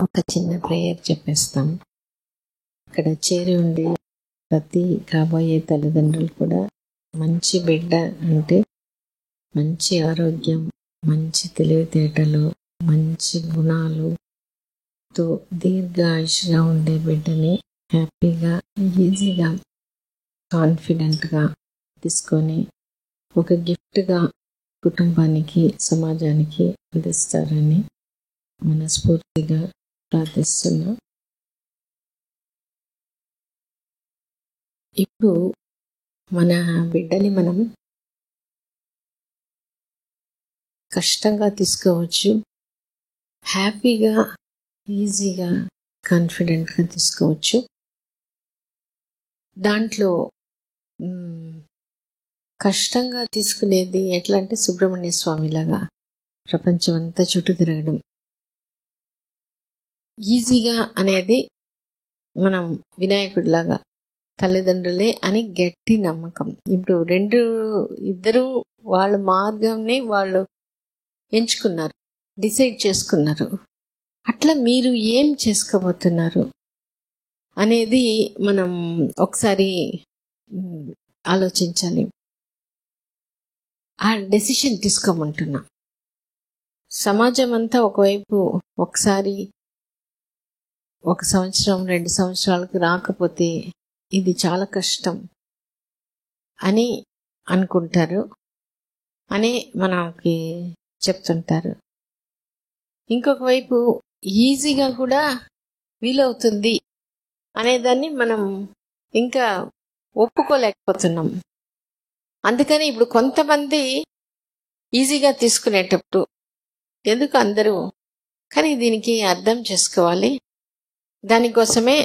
ఒక చిన్న ప్రేయర్ చెప్పేస్తాం. ఇక్కడ చేరి ఉండి ప్రతి కాబోయే తల్లిదండ్రులు కూడా మంచి బిడ్డ అంటే మంచి ఆరోగ్యం, మంచి తెలివితేటలు, మంచి గుణాలుతో దీర్ఘాయుష్గా ఉండే బిడ్డని హ్యాపీగా, ఈజీగా, కాన్ఫిడెంట్గా తీసుకొని ఒక గిఫ్ట్గా కుటుంబానికి, సమాజానికి అందిస్తారని మనస్ఫూర్తిగా ప్రార్థిస్తున్నాం. ఇప్పుడు మన బిడ్డని మనం కష్టంగా తీసుకోవచ్చు, హ్యాపీగా, ఈజీగా, కాన్ఫిడెంట్గా తీసుకోవచ్చు. దాంట్లో కష్టంగా తీసుకునేది ఎట్లా అంటే సుబ్రహ్మణ్య స్వామిలాగా ప్రపంచం అంతా చుట్టూ తిరగడం. ఈజీగా అనేది మనం వినాయకుడిలాగా తల్లిదండ్రులే అని గట్టి నమ్మకం. ఇప్పుడు ఇద్దరు వాళ్ళ మార్గంని వాళ్ళు ఎంచుకున్నారు, డిసైడ్ చేసుకున్నారు. అట్లా మీరు ఏం చేసుకోబోతున్నారు అనేది మనం ఒకసారి ఆలోచించాలి. ఆ డెసిషన్ తీసుకోమంటున్నా. సమాజం అంతా ఒకవైపు ఒకసారి 1 సంవత్సరం 2 సంవత్సరాలకు రాకపోతే ఇది చాలా కష్టం అని అనుకుంటారు అని మనకి చెప్తుంటారు. ఇంకొక వైపు ఈజీగా కూడా వీలవుతుంది అనేదాన్ని మనం ఇంకా ఒప్పుకోలేకపోతున్నాం. అందుకని ఇప్పుడు కొంతమంది ఈజీగా తీసుకునేటప్పుడు ఎందుకు అందరూ, కానీ దీనికి అర్థం చేసుకోవాలి. దానికోసమే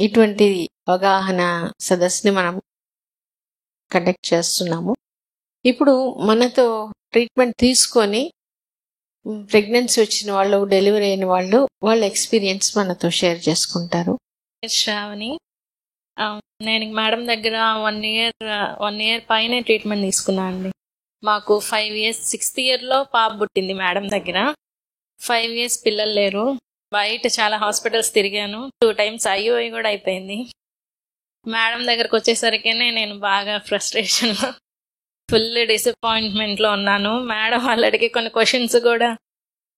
ఇటువంటి అవగాహన సదస్సుని మనం కండక్ట్ చేస్తున్నాము. ఇప్పుడు మనతో ట్రీట్మెంట్ తీసుకొని ప్రెగ్నెన్సీ వచ్చిన వాళ్ళు, డెలివరీ అయిన వాళ్ళు వాళ్ళ ఎక్స్పీరియన్స్ మనతో షేర్ చేసుకుంటారు. శ్రావణి, నేను మేడం దగ్గర 1 ఇయర్ పైనే ట్రీట్మెంట్ తీసుకున్నా అండి. మాకు 5 ఇయర్స్ 6th ఇయర్లో పాప పుట్టింది మేడం దగ్గర. 5 ఇయర్స్ పిల్లలు లేరు. బయట చాలా హాస్పిటల్స్ తిరిగాను. 2 times IUI కూడా అయిపోయింది. మేడం దగ్గరకు వచ్చేసరికేనే నేను బాగా ఫ్రస్ట్రేషన్లో, ఫుల్ డిసప్పాయింట్మెంట్లో ఉన్నాను. మేడం వాళ్ళు అడిగే కొన్ని క్వశ్చన్స్ కూడా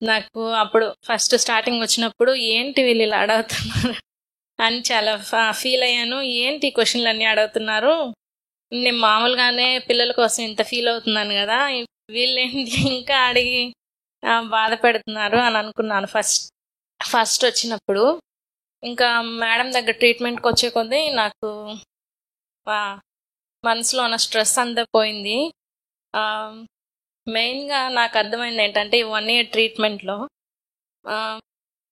నాకు అప్పుడు ఫస్ట్ స్టార్టింగ్ వచ్చినప్పుడు ఏంటి వీళ్ళు ఇలా అడుగుతున్నారు అని చాలా ఫీల్ అయ్యాను. ఏంటి క్వశ్చన్లు అన్నీ అడుగుతున్నారు, నేను మామూలుగానే పిల్లల కోసం ఇంత ఫీల్ అవుతున్నాను కదా, వీళ్ళేంటి ఇంకా అడిగి బాధపడుతున్నారు అని అనుకున్నాను ఫస్ట్ వచ్చినప్పుడు. ఇంకా మేడం దగ్గర ట్రీట్మెంట్కి వచ్చే కొద్దీ నాకు మనసులో ఉన్న స్ట్రెస్ అంతా పోయింది. మెయిన్గా నాకు అర్థమైంది ఏంటంటే ఈ 1 year ట్రీట్మెంట్లో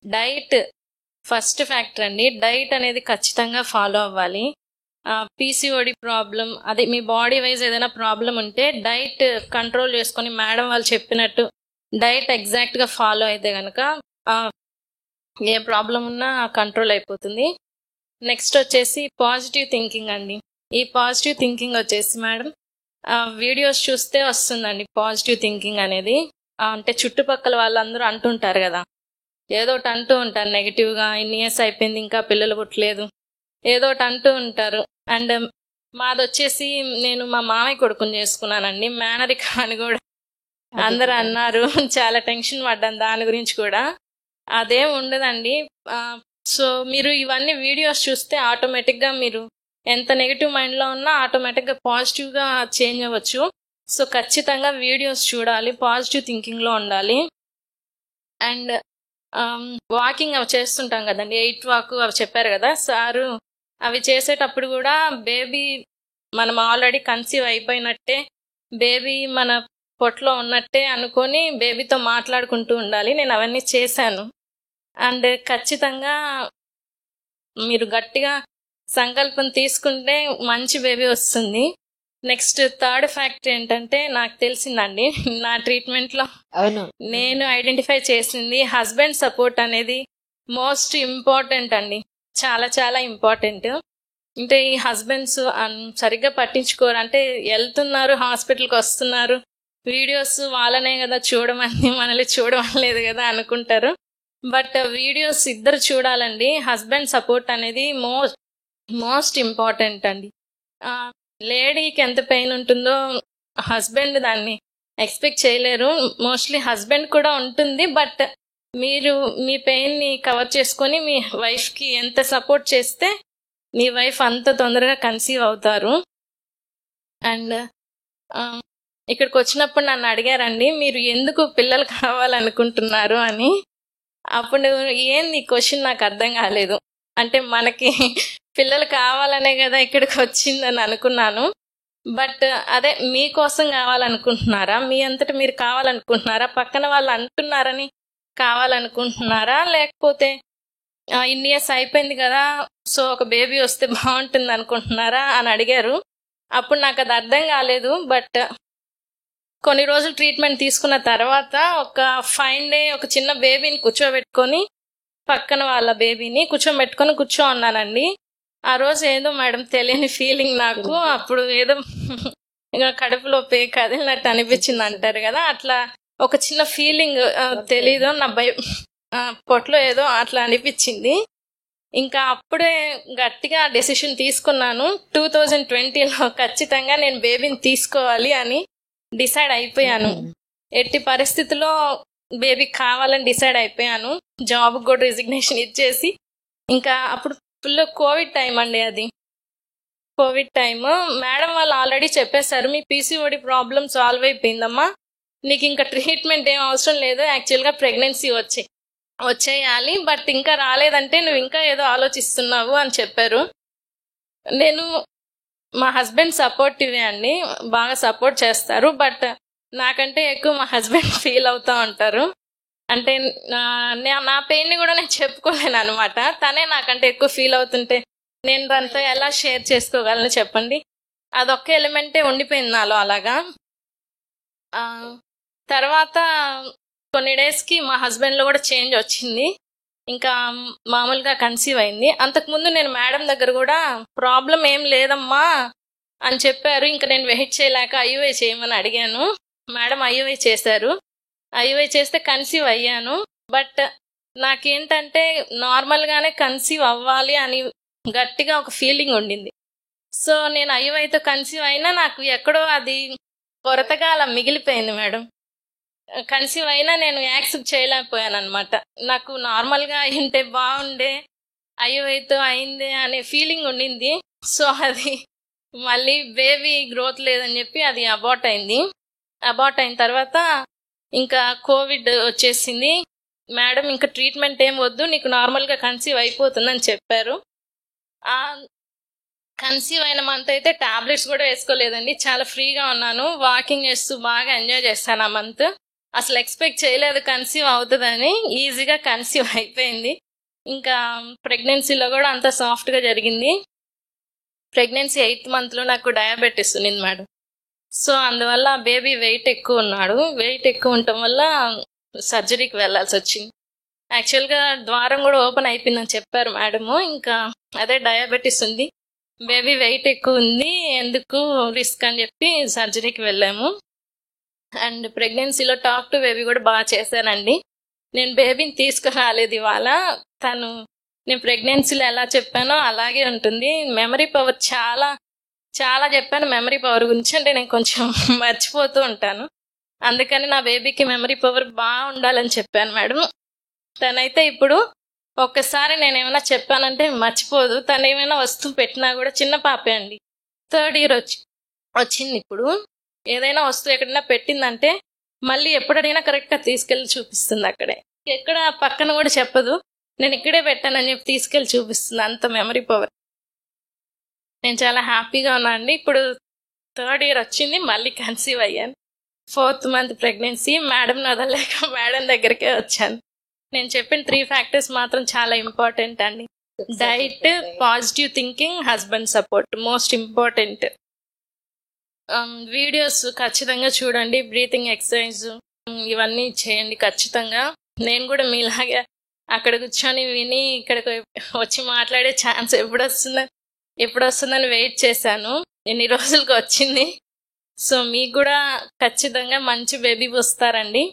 డైట్ ఫస్ట్ ఫ్యాక్టర్ అండి. డైట్ అనేది ఖచ్చితంగా ఫాలో అవ్వాలి. PCOD ప్రాబ్లం, అదే మీ బాడీ వైజ్ ఏదైనా ప్రాబ్లం ఉంటే డైట్ కంట్రోల్ చేసుకొని మేడం వాళ్ళు చెప్పినట్టు డైట్ ఎగ్జాక్ట్గా ఫాలో అయితే కనుక ఏ ప్రాబ్లం ఉన్నా కంట్రోల్ అయిపోతుంది. నెక్స్ట్ వచ్చేసి పాజిటివ్ థింకింగ్ అండి. ఈ పాజిటివ్ థింకింగ్ వచ్చేసి మేడం వీడియోస్ చూస్తే వస్తుందండి పాజిటివ్ థింకింగ్ అనేది. అంటే చుట్టుపక్కల వాళ్ళందరూ అంటుంటారు కదా, ఏదో ఒకటి అంటూ ఉంటారు నెగిటివ్గా, ఇన్ని ఇయర్స్ అయిపోయింది ఇంకా పిల్లలు పుట్టలేదు, ఏదో ఒకటి అంటూ ఉంటారు. అండ్ మాది వచ్చేసి నేను మా మామయ్య కొడుకుని చేసుకున్నానండి, మేనరిక అని కూడా అందరూ అన్నారు. చాలా టెన్షన్ పడ్డాను దాని గురించి కూడా. అదేం ఉండదండి. సో మీరు ఇవన్నీ వీడియోస్ చూస్తే ఆటోమేటిక్గా మీరు ఎంత నెగిటివ్ మైండ్లో ఉన్నా ఆటోమేటిక్గా పాజిటివ్గా చేంజ్ అవ్వచ్చు. సో ఖచ్చితంగా వీడియోస్ చూడాలి, పాజిటివ్ థింకింగ్లో ఉండాలి. అండ్ వాకింగ్ అవి చేస్తుంటాం కదండి, 8 వాక్ అవి చెప్పారు కదా సారు. అవి చేసేటప్పుడు కూడా బేబీ మనం ఆల్రెడీ కన్సీవ్ అయిపోయినట్టే, బేబీ మన పొట్లో ఉన్నట్టే అనుకొని బేబీతో మాట్లాడుకుంటూ ఉండాలి. నేను అవన్నీ చేశాను. అండ్ ఖచ్చితంగా మీరు గట్టిగా సంకల్పం తీసుకుంటే మంచి బేబీ వస్తుంది. నెక్స్ట్ థర్డ్ ఫ్యాక్టర్ ఏంటంటే నాకు తెలిసిందండి నా ట్రీట్మెంట్లో నేను ఐడెంటిఫై చేసింది, హస్బెండ్ సపోర్ట్ అనేది మోస్ట్ ఇంపార్టెంట్ అండి. చాలా చాలా ఇంపార్టెంట్. అంటే ఈ హస్బెండ్స్ సరిగ్గా పట్టించుకోరు. అంటే వెళ్తున్నారు, హాస్పిటల్కి వస్తున్నారు, వీడియోస్ వాళ్ళనే కదా చూడమని, మనల్ని చూడమనలేదు కదా అనుకుంటారు. బట్ వీడియోస్ ఇద్దరు చూడాలండి. హస్బెండ్ సపోర్ట్ అనేది మోస్ట్ ఇంపార్టెంట్ అండి. లేడీకి ఎంత పెయిన్ ఉంటుందో హస్బెండ్ దాన్ని ఎక్స్పెక్ట్ చేయలేరు. మోస్ట్లీ హస్బెండ్ కూడా ఉంటుంది. బట్ మీరు మీ పెయిన్ని కవర్ చేసుకొని మీ వైఫ్కి ఎంత సపోర్ట్ చేస్తే మీ వైఫ్ అంత తొందరగా కన్సీవ్ అవుతారు. అండ్ ఇక్కడికి వచ్చినప్పుడు నన్ను అడిగారండి, మీరు ఎందుకు పిల్లలు కావాలనుకుంటున్నారు అని. అప్పుడు ఏంది క్వశ్చన్ నాకు అర్థం కాలేదు. అంటే మనకి పిల్లలు కావాలనే కదా ఇక్కడికి వచ్చిందని అనుకున్నాను. బట్ అదే మీకోసం కావాలనుకుంటున్నారా, మీ అంతటా మీరు కావాలనుకుంటున్నారా, పక్కన వాళ్ళు అంటున్నారని కావాలనుకుంటున్నారా, లేకపోతే ఇన్ని ఇయర్స్ అయిపోయింది కదా సో ఒక బేబీ వస్తే బాగుంటుంది అనుకుంటున్నారా అని అడిగారు. అప్పుడు నాకు అది అర్థం కాలేదు. బట్ కొన్ని రోజులు ట్రీట్మెంట్ తీసుకున్న తర్వాత ఒక ఫైన్ డే ఒక చిన్న బేబీని కూర్చోబెట్టుకొని పక్కన వాళ్ళ బేబీని కూర్చో ఉన్నానండి. ఆ రోజు ఏదో మేడం తెలియని ఫీలింగ్ నాకు. అప్పుడు ఏదో ఇంకా కడుపులో కదిలినట్టు అనిపించింది అంటారు కదా, అట్లా ఒక చిన్న ఫీలింగ్ తెలీదు నా పొట్లో ఏదో అట్లా అనిపించింది. ఇంకా అప్పుడే గట్టిగా డెసిషన్ తీసుకున్నాను. 2020లో ఖచ్చితంగా నేను బేబీని తీసుకోవాలి అని డిసైడ్ అయిపోయాను. ఎట్టి పరిస్థితుల్లో బేబీ కావాలని డిసైడ్ అయిపోయాను. జాబ్ కూడా రిజిగ్నేషన్ ఇచ్చేసి, ఇంకా అప్పుడు ఫుల్ కోవిడ్ టైం అండి. అది కోవిడ్ టైమ్. మేడం వాళ్ళు ఆల్రెడీ చెప్పేశారు, మీ పీసీఓడి ప్రాబ్లం సాల్వ్ అయిపోయిందమ్మా, నీకు ఇంకా ట్రీట్మెంట్ ఏం అవసరం లేదు, యాక్చువల్గా ప్రెగ్నెన్సీ వచ్చేయాలి, బట్ ఇంకా రాలేదంటే నువ్వు ఇంకా ఏదో ఆలోచిస్తున్నావు అని చెప్పారు. నేను మా హస్బెండ్ సపోర్టివే అండి, బాగా సపోర్ట్ చేస్తారు. బట్ నాకంటే ఎక్కువ మా హస్బెండ్ ఫీల్ అవుతూ ఉంటారు. అంటే నా పెయిన్ని కూడా నేను చెప్పుకోలేను అనమాట. తనే నాకంటే ఎక్కువ ఫీల్ అవుతుంటే నేను దాంతో ఎలా షేర్ చేసుకోగలను చెప్పండి. అదొక్క ఎలిమెంటే ఉండిపోయింది నాలో అలాగా. తర్వాత కొన్ని డేస్కి మా హస్బెండ్లో కూడా చేంజ్ వచ్చింది. ఇంకా మామూలుగా కన్సీవ్ అయింది. అంతకుముందు నేను మేడం దగ్గర కూడా ప్రాబ్లం ఏం లేదమ్మా అని చెప్పారు. ఇంకా నేను వెయిట్ చేయలేక ఐయుఐ చేయమని అడిగాను. మేడం ఐయుఐ చేశారు. ఐయుఐ చేస్తే కన్సీవ్ అయ్యాను. బట్ నాకేంటంటే నార్మల్గానే కన్సీవ్ అవ్వాలి అని గట్టిగా ఒక ఫీలింగ్ ఉండింది. సో నేను ఐయుఐతో కన్సీవ్ అయినా నాకు ఎక్కడో అది కొరతగా అలా మిగిలిపోయింది మేడం. కన్సీవ్ అయినా నేను యాక్సెప్ట్ చేయలేకపోయాను అనమాట. నాకు నార్మల్గా అయింటే బాగుండే, ఐయుఐతో అయిందే అనే ఫీలింగ్ ఉండింది. సో అది మళ్ళీ బేబీ గ్రోత్ లేదని చెప్పి అది అబార్ట్ అయింది. అబార్ట్ అయిన తర్వాత ఇంకా కోవిడ్ వచ్చేసింది. మేడం ఇంకా ట్రీట్మెంట్ ఏం వద్దు, నీకు నార్మల్గా కన్సీవ్ అయిపోతుందని చెప్పారు. కన్సీవ్ అయిన మంత్ అయితే టాబ్లెట్స్ కూడా వేసుకోలేదండి, చాలా ఫ్రీగా ఉన్నాను. వాకింగ్ చేస్తూ బాగా ఎంజాయ్ చేస్తాను ఆ మంత్. అసలు ఎక్స్పెక్ట్ చేయలేదు కన్సీవ్ అవుతుందని. ఈజీగా కన్సీవ్ అయిపోయింది. ఇంకా ప్రెగ్నెన్సీలో కూడా అంత సాఫ్ట్గా జరిగింది. ప్రెగ్నెన్సీ 8th మంత్లో నాకు డయాబెటీస్ ఉన్నింది మేడం. సో అందువల్ల బేబీ వెయిట్ ఎక్కువ ఉన్నాడు. వెయిట్ ఎక్కువ ఉండటం వల్ల సర్జరీకి వెళ్ళాల్సి వచ్చింది. యాక్చువల్గా ద్వారం కూడా ఓపెన్ అయిపోయిందని చెప్పారు మేడము. ఇంకా అదే డయాబెటీస్ ఉంది, బేబీ వెయిట్ ఎక్కువ ఉంది, ఎందుకు రిస్క్ అని చెప్పి సర్జరీకి వెళ్ళాము. అండ్ ప్రెగ్నెన్సీలో టాక్ టు బేబీ కూడా బాగా చేశానండి. నేను బేబీని తీసుకురాలేదు ఇవాళ. నేను ప్రెగ్నెన్సీలో ఎలా చెప్పానో అలాగే ఉంటుంది. మెమరీ పవర్ చాలా చాలా చెప్పాను మెమరీ పవర్ గురించి. అంటే నేను కొంచెం మర్చిపోతూ ఉంటాను, అందుకని నా బేబీకి మెమరీ పవర్ బాగా ఉండాలని చెప్పాను మేడం. తనైతే ఇప్పుడు ఒక్కసారి నేను ఏమైనా చెప్పానంటే మర్చిపోదు. తను ఏమైనా వస్తువు పెట్టినా కూడా, చిన్న పాపే అండి, 3rd year వచ్చింది ఇప్పుడు. ఏదైనా వస్తువు ఎక్కడైనా పెట్టిందంటే మళ్ళీ ఎప్పుడైనా కరెక్ట్గా తీసుకెళ్ళి చూపిస్తుంది. అక్కడే ఎక్కడ పక్కన కూడా చెప్పదు, నేను ఇక్కడే పెట్టానని చెప్పి తీసుకెళ్ళి చూపిస్తుంది. అంత మెమరీ పవర్. నేను చాలా హ్యాపీగా ఉన్నాను అండి. ఇప్పుడు 3rd year వచ్చింది, మళ్ళీ కన్సీవ్ అయ్యాను. 4th month pregnancy. మేడం వదలలేక మేడం దగ్గరికే వచ్చాను. నేను చెప్పిన 3 factors మాత్రం చాలా ఇంపార్టెంట్ అండి. Diet, positive thinking, husband support most important. Videos ఖచ్చితంగా చూడండి. బ్రీతింగ్ ఎక్సర్సైజ్ ఇవన్నీ చేయండి ఖచ్చితంగా. నేను కూడా మీలాగా అక్కడ కూర్చొని విని ఇక్కడికి వచ్చి మాట్లాడే ఛాన్స్ ఎప్పుడు వస్తుందని వెయిట్ చేశాను. ఎన్ని రోజులకు వచ్చింది. సో మీకు కూడా ఖచ్చితంగా మంచి బేబీ వస్తారండి.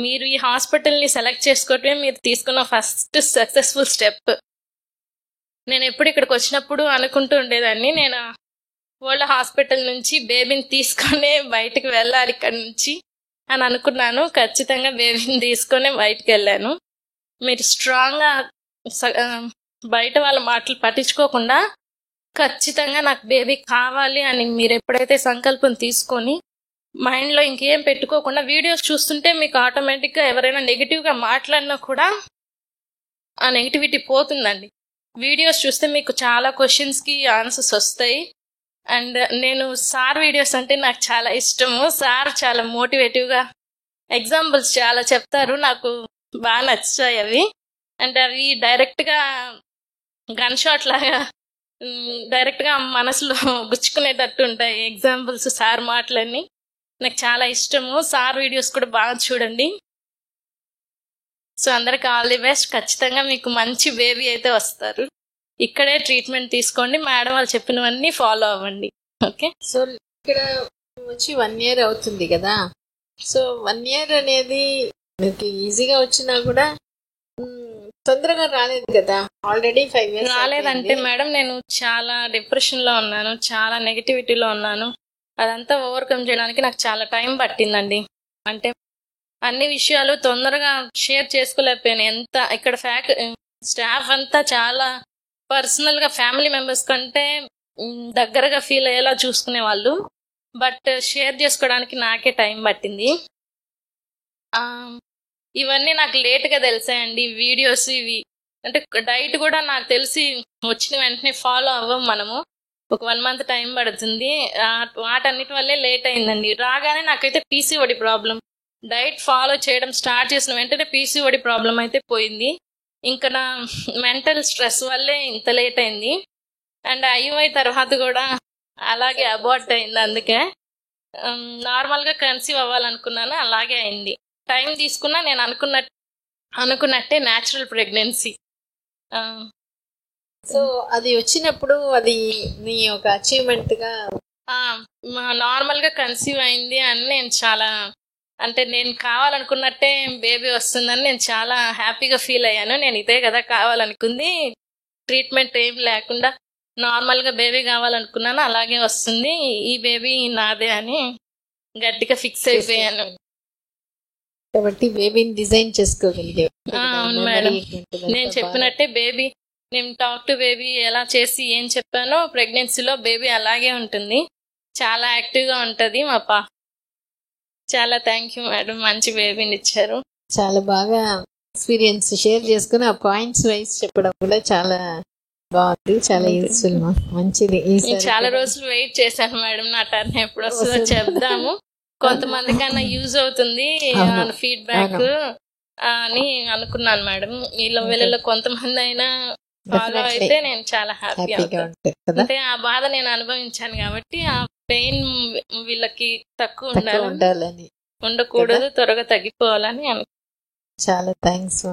మీరు ఈ హాస్పిటల్ని సెలెక్ట్ చేసుకోవటమే మీరు తీసుకున్న ఫస్ట్ సక్సెస్ఫుల్ స్టెప్. నేను ఎప్పుడు ఇక్కడికి వచ్చినప్పుడు అనుకుంటూ ఉండేదాన్ని, నేను వరల్డ్ హాస్పిటల్ నుంచి బేబీని తీసుకొని బయటికి వెళ్ళాలి ఇక్కడ నుంచి అని అనుకున్నాను. ఖచ్చితంగా బేబీని తీసుకొని బయటికి వెళ్ళాను. మీరు స్ట్రాంగ్గా బయట వాళ్ళ మాటలు పట్టించుకోకుండా ఖచ్చితంగా నాకు బేబీ కావాలి అని మీరు ఎప్పుడైతే సంకల్పం తీసుకొని మైండ్లో ఇంకేం పెట్టుకోకుండా వీడియోస్ చూస్తుంటే మీకు ఆటోమేటిక్గా ఎవరైనా నెగిటివ్గా మాట్లాడినా కూడా ఆ నెగిటివిటీ పోతుందండి. వీడియోస్ చూస్తే మీకు చాలా క్వశ్చన్స్కి ఆన్సర్స్ వస్తాయి. అండ్ నేను సార్ వీడియోస్ అంటే నాకు చాలా ఇష్టము. సార్ చాలా మోటివేటివ్గా ఎగ్జాంపుల్స్ చాలా చెప్తారు, నాకు బాగా నచ్చాయి అవి. అండ్ అవి డైరెక్ట్గా గన్ షాట్ లాగా డైరెక్ట్గా మనసులో గుచ్చుకునేటట్టు ఉంటాయి ఎగ్జాంపుల్స్, సార్ మాటలన్నీ నాకు చాలా ఇష్టము. సార్ వీడియోస్ కూడా బాగా చూడండి. సో అందరికి ఆల్ ది బెస్ట్. ఖచ్చితంగా మీకు మంచి బేబీ అయితే వస్తారు. ఇక్కడే ట్రీట్మెంట్ తీసుకోండి, మేడం వాళ్ళు చెప్పినవన్నీ ఫాలో అవ్వండి. ఓకే. సో ఇక్కడ వచ్చి 1 year అవుతుంది కదా. సో 1 year అనేది మీకు ఈజీగా వచ్చినా కూడా తొందరగా రాలేదు కదా. ఆల్రెడీ 5 years రాలేదంటే మేడం నేను చాలా డిప్రెషన్లో ఉన్నాను, చాలా నెగిటివిటీలో ఉన్నాను. అదంతా ఓవర్కమ్ చేయడానికి నాకు చాలా టైం పట్టిందండి. అంటే అన్ని విషయాలు తొందరగా షేర్ చేసుకోలేకపోయాను. ఎంత ఇక్కడ స్టాఫ్ అంతా చాలా పర్సనల్గా ఫ్యామిలీ మెంబర్స్ కంటే దగ్గరగా ఫీల్ అయ్యేలా చూసుకునే వాళ్ళు. బట్ షేర్ చేసుకోవడానికి నాకే టైం పట్టింది. ఇవన్నీ నాకు లేట్గా తెలిసాయండి వీడియోస్ ఇవి. అంటే డైట్ కూడా నాకు తెలిసి వచ్చిన వెంటనే ఫాలో అవ్వం మనము. ఒక 1 month టైం పడుతుంది. వాటన్నిటి వల్లే లేట్ అయిందండి. రాగానే నాకైతే పీసీఓడి ప్రాబ్లం. డైట్ ఫాలో చేయడం స్టార్ట్ చేసిన వెంటనే పీసీఓడి ప్రాబ్లం అయితే పోయింది. ఇంకా నా మెంటల్ స్ట్రెస్ వల్లే ఇంత లేట్ అయింది. అండ్ ఐయుఐ తర్వాత కూడా అలాగే అబార్ట్ అయింది. అందుకే నార్మల్గా కన్సీవ్ అవ్వాలనుకున్నాను, అలాగే అయింది. టైం తీసుకున్నా నేను అనుకున్నట్టే న్యాచురల్ ప్రెగ్నెన్సీ. సో అది వచ్చినప్పుడు అది నీ ఒక అచీవ్మెంట్గా నార్మల్గా కన్సీవ్ అయింది అని నేను చాలా, అంటే నేను కావాలనుకున్నట్టే బేబీ వస్తుందని నేను చాలా హ్యాపీగా ఫీల్ అయ్యాను. నేను ఇదే కదా కావాలనుకుంది, ట్రీట్మెంట్ ఏం లేకుండా నార్మల్గా బేబీ కావాలనుకున్నాను, అలాగే వస్తుంది, ఈ బేబీ నాదే అని గట్టిగా ఫిక్స్ అయిపోయాను. కాబట్టి బేబీని డిజైన్ చేసుకోగలిగే. అవును మేడం, నేను చెప్పినట్టే బేబీ, నేను టాక్ టు బేబీ ఎలా చేసి ఏం చెప్పానో ప్రెగ్నెన్సీలో బేబీ అలాగే ఉంటుంది, చాలా యాక్టివ్గా ఉంటుంది మా చాలా థ్యాంక్ యూ మేడం, మంచి బేబీని ఇచ్చారు. చాలా బాగా ఎక్స్పీరియన్స్ షేర్ చేసుకుని ఆ పాయింట్స్ వైజ్ చెప్పడం కూడా చాలా బాగుంది, చాలా యూస్ఫుల్. మంచిది. చాలా రోజులు వెయిట్ చేశాను మేడం, నా టర్న్ ఎప్పుడు వస్తుందో చెప్దాము, కొంతమంది కన్నా యూజ్ అవుతుంది ఫీడ్బ్యాక్ అని అనుకున్నాను మేడం. వీళ్ళలో కొంతమంది అయినా ఫాలో అయితే నేను చాలా హ్యాపీగా ఉంటాను. అంటే ఆ బాధ నేను అనుభవించాను కాబట్టి ఆ పెయిన్ వీళ్ళకి తక్కువ ఉండాలని, ఉండకూడదు, త్వరగా తగ్గిపోవాలని చాలా థ్యాంక్స్.